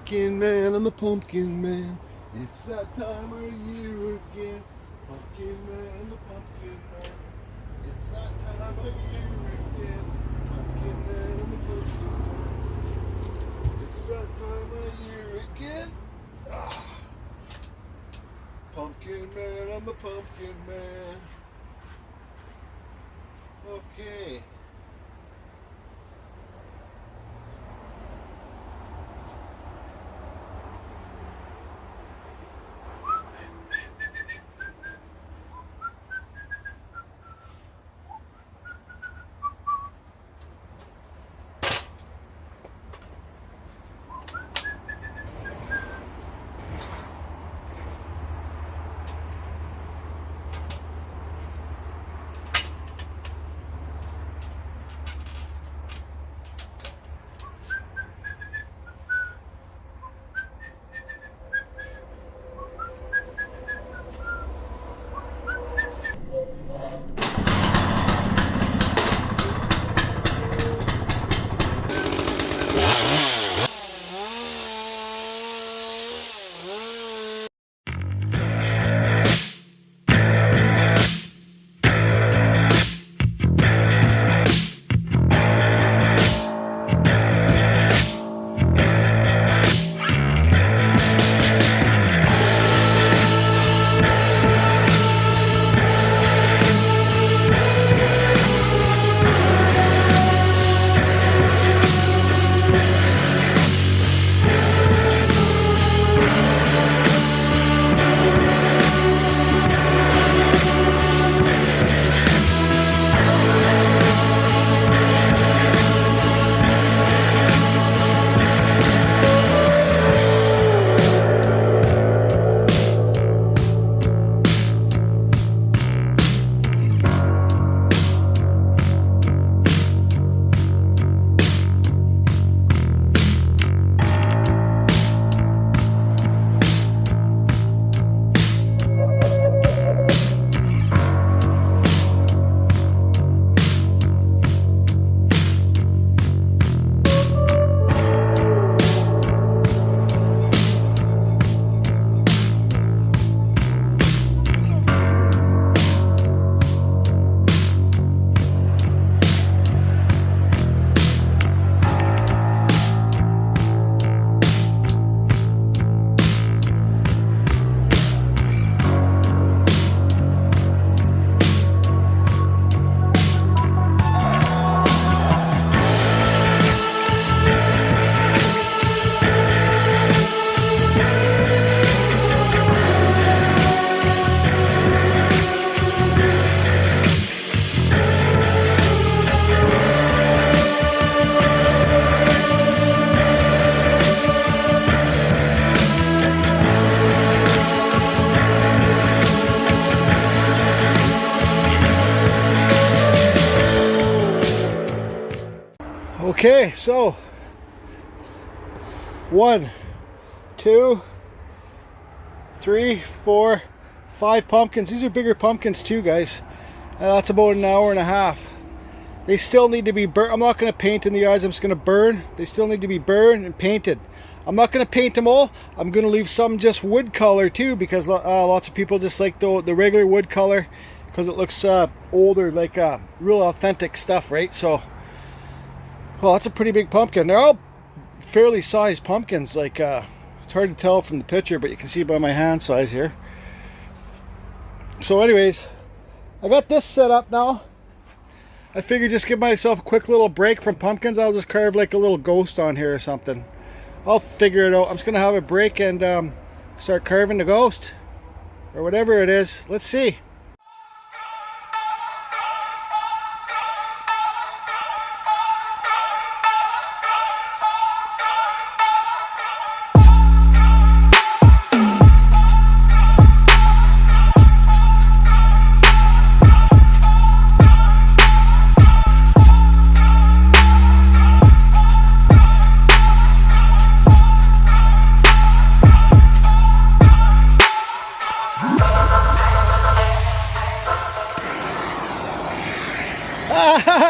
Pumpkin man, I'm the pumpkin man. It's that time of year again. Pumpkin man, I'm the pumpkin man. It's that time of year again. Pumpkin man, I'm the pumpkin man. It's that time of year again. Ah. Pumpkin man, I'm the pumpkin man. Okay. Okay, so 1, 2, 3, 4, 5 pumpkins. These are bigger pumpkins too, guys. That's about an hour and a half. They still need to be burned. I'm not going to paint in the eyes. I'm just going to burn. They still need to be burned and painted. I'm not going to paint them all. I'm going to leave some just wood color too, because lots of people just like the regular wood color because it looks older, like real authentic stuff, right? So, well, that's a pretty big pumpkin. They're all fairly sized pumpkins. Like it's hard to tell from the picture, but you can see by my hand size here. So anyways, I got this set up now. I figured just give myself a quick little break from pumpkins. I'll just carve like a little ghost on here or something. I'll figure it out. I'm just gonna have a break and start carving the ghost or whatever it is. Let's see.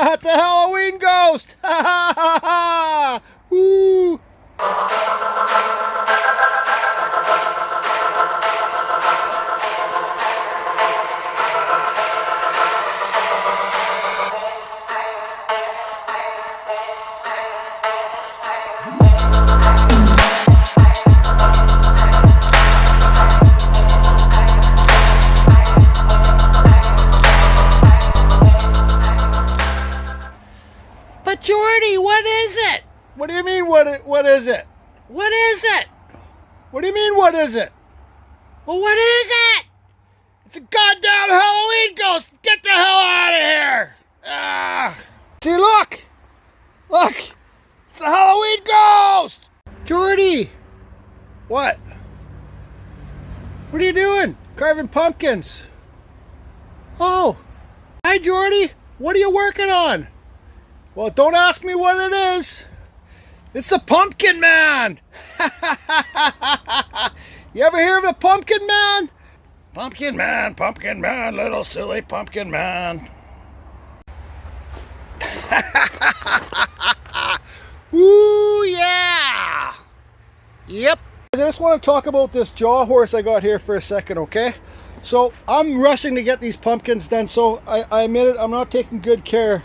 It's a Halloween ghost! Ha ha ha ha! Woo! What do you mean, what is it? What is it? What do you mean, what is it? Well, what is it? It's a goddamn Halloween ghost! Get the hell out of here! Ah! See, look! Look! It's a Halloween ghost! Jordy! What? What are you doing? Carving pumpkins. Oh! Hi, Jordy! What are you working on? Well, don't ask me what it is. It's the Pumpkin Man! You ever hear of the Pumpkin Man? Pumpkin Man, little silly Pumpkin Man. Ooh, yeah! Yep. I just want to talk about this jaw horse I got here for a second, okay? So, I'm rushing to get these pumpkins done, so I admit it, I'm not taking good care.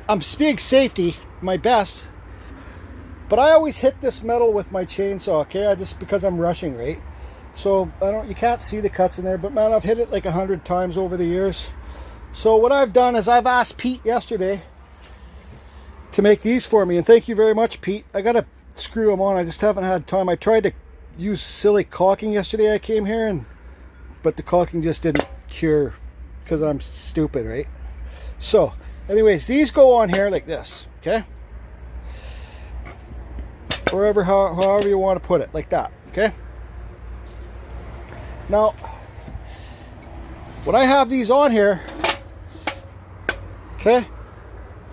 I'm being safety, my best. But I always hit this metal with my chainsaw, okay? Just because I'm rushing, right? So you can't see the cuts in there, but man, I've hit it like 100 times over the years. So what I've done is I've asked Pete yesterday to make these for me, and thank you very much, Pete. I gotta screw them on. I just haven't had time. I tried to use silly caulking yesterday. I came here, but the caulking just didn't cure because I'm stupid, right? So, anyways, these go on here like this, okay? Wherever, however you want to put it, like that, okay? Now, when I have these on here, okay,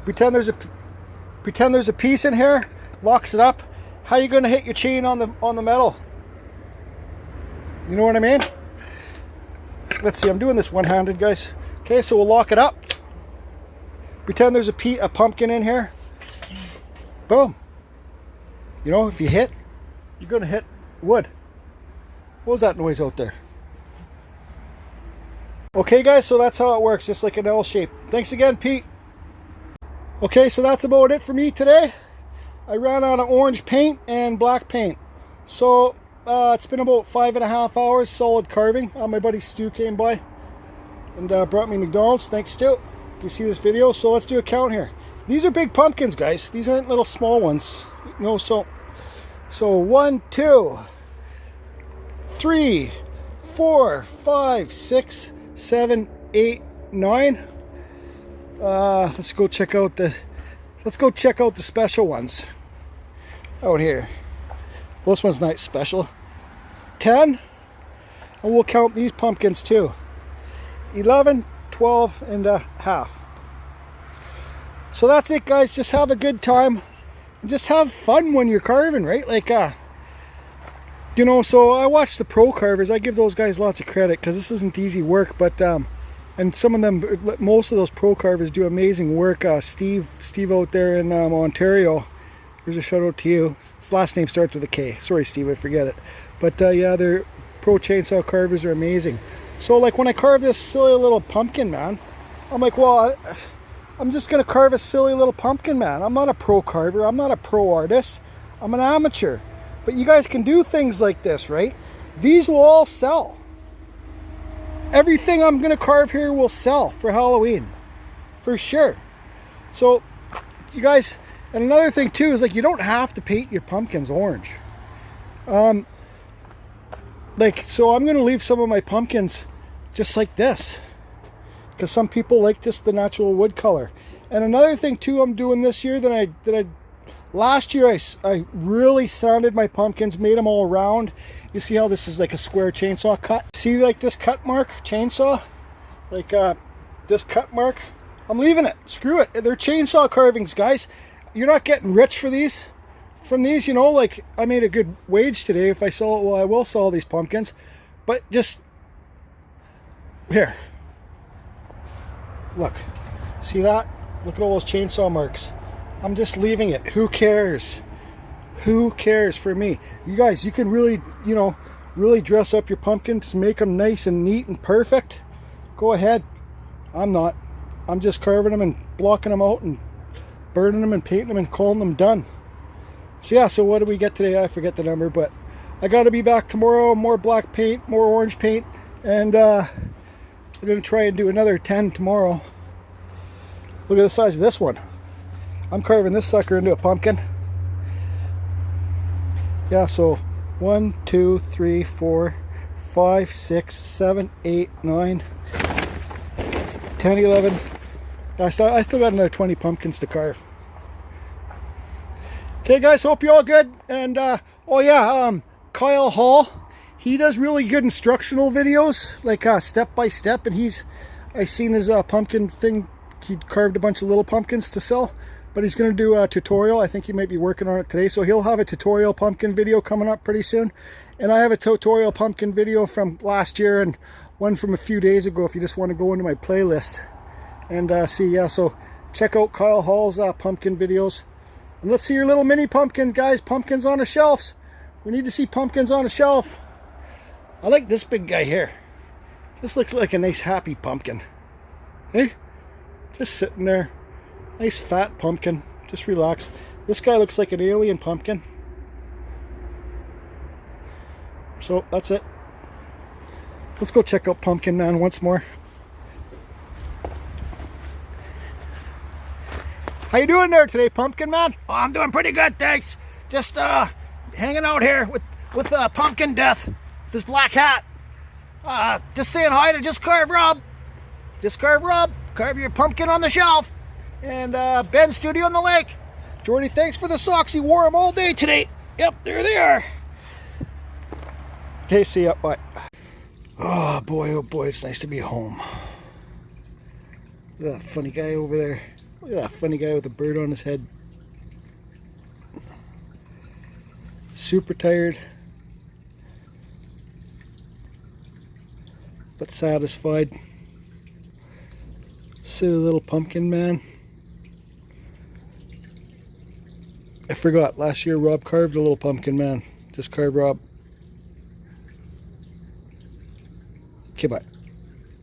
pretend there's a piece in here, locks it up. How are you going to hit your chain on the metal? You know what I mean? Let's see, I'm doing this one-handed, guys. Okay, so we'll lock it up. Pretend there's a pumpkin in here. Boom. You know, if you hit, you're going to hit wood. What was that noise out there? Okay, guys, so that's how it works, just like an L shape. Thanks again, Pete. Okay, so that's about it for me today. I ran out of orange paint and black paint. So, it's been about 5.5 hours solid carving. My buddy Stu came by and brought me McDonald's. Thanks, Stu, if you see this video. So let's do a count here. These are big pumpkins, guys. These aren't little small ones. No, so 1, 2, 3, 4, 5, 6, 7, 8, 9. Let's go check out the special ones out here. Well, this one's not special. 10, and we'll count these pumpkins too. 11, 12 and a half. So that's it, guys. Just have a good time and just have fun when you're carving, right? Like you know, so I watch the pro carvers. I give those guys lots of credit because this isn't easy work, but and some of them, most of those pro carvers do amazing work. Steve out there in Ontario, here's a shout out to you. His last name starts with a K. Sorry, Steve, I forget it. But yeah, their pro chainsaw carvers are amazing. So like when I carve this silly little pumpkin man, I'm like, well, I'm just gonna carve a silly little pumpkin man. I'm not a pro carver. I'm not a pro artist. I'm an amateur. But you guys can do things like this, right? These will all sell. Everything I'm gonna carve here will sell for Halloween, for sure. So you guys, and another thing too is like you don't have to paint your pumpkins orange. Like, so I'm gonna leave some of my pumpkins just like this, because some people like just the natural wood color. And another thing too I'm doing this year that I last year I really sanded my pumpkins, made them all round. You see how this is like a square chainsaw cut? See like this cut mark chainsaw? Like this cut mark? I'm leaving it. Screw it. They're chainsaw carvings, guys. You're not getting rich for these. From these, you know, like I made a good wage today. If I sell it, well, I will sell these pumpkins. But just here. Look. See that? Look at all those chainsaw marks. I'm just leaving it. Who cares? Who cares for me? You guys, you can really, you know, really dress up your pumpkins, make them nice and neat and perfect. Go ahead. I'm not. I'm just carving them and blocking them out and burning them and painting them and calling them done. So yeah, so what do we get today? I forget the number, but I got to be back tomorrow. More black paint, more orange paint, and I'm going to try and do another 10 tomorrow. Look at the size of this one. I'm carving this sucker into a pumpkin. Yeah, so 1, 2, 3, 4, 5, 6, 7, 8, 9, 10, 11. I still got another 20 pumpkins to carve. Okay guys, hope you're all good. And oh yeah, Kyle Hall, he does really good instructional videos, like step by step, and I seen his pumpkin thing. He carved a bunch of little pumpkins to sell, but he's going to do a tutorial. I think he might be working on it today, so he'll have a tutorial pumpkin video coming up pretty soon. And I have a tutorial pumpkin video from last year and one from a few days ago if you just want to go into my playlist and see. Yeah, so check out Kyle Hall's pumpkin videos. And let's see your little mini pumpkin, guys. Pumpkins on the shelves. We need to see pumpkins on a shelf. I like this big guy here. This looks like a nice happy pumpkin. Hey, just sitting there. Nice fat pumpkin. Just relax. This guy looks like an alien pumpkin. So that's it. Let's go check out Pumpkin Man once more. How you doing there today, Pumpkin Man? Oh, I'm doing pretty good, thanks. Just hanging out here with Pumpkin Death, this black hat. Just saying hi to Just Carve Rob. Just Carve Rob. Carve your pumpkin on the shelf. And Ben's Studio on the lake. Jordy, thanks for the socks. You wore them all day today. Yep, there they are. Okay, see ya. Bye. Oh boy, it's nice to be home. Look at that funny guy over there. Look at that funny guy with a bird on his head. Super tired, but satisfied. Silly little Pumpkin Man. I forgot, last year Rob carved a little Pumpkin Man. Just carved Rob. Okay, bye.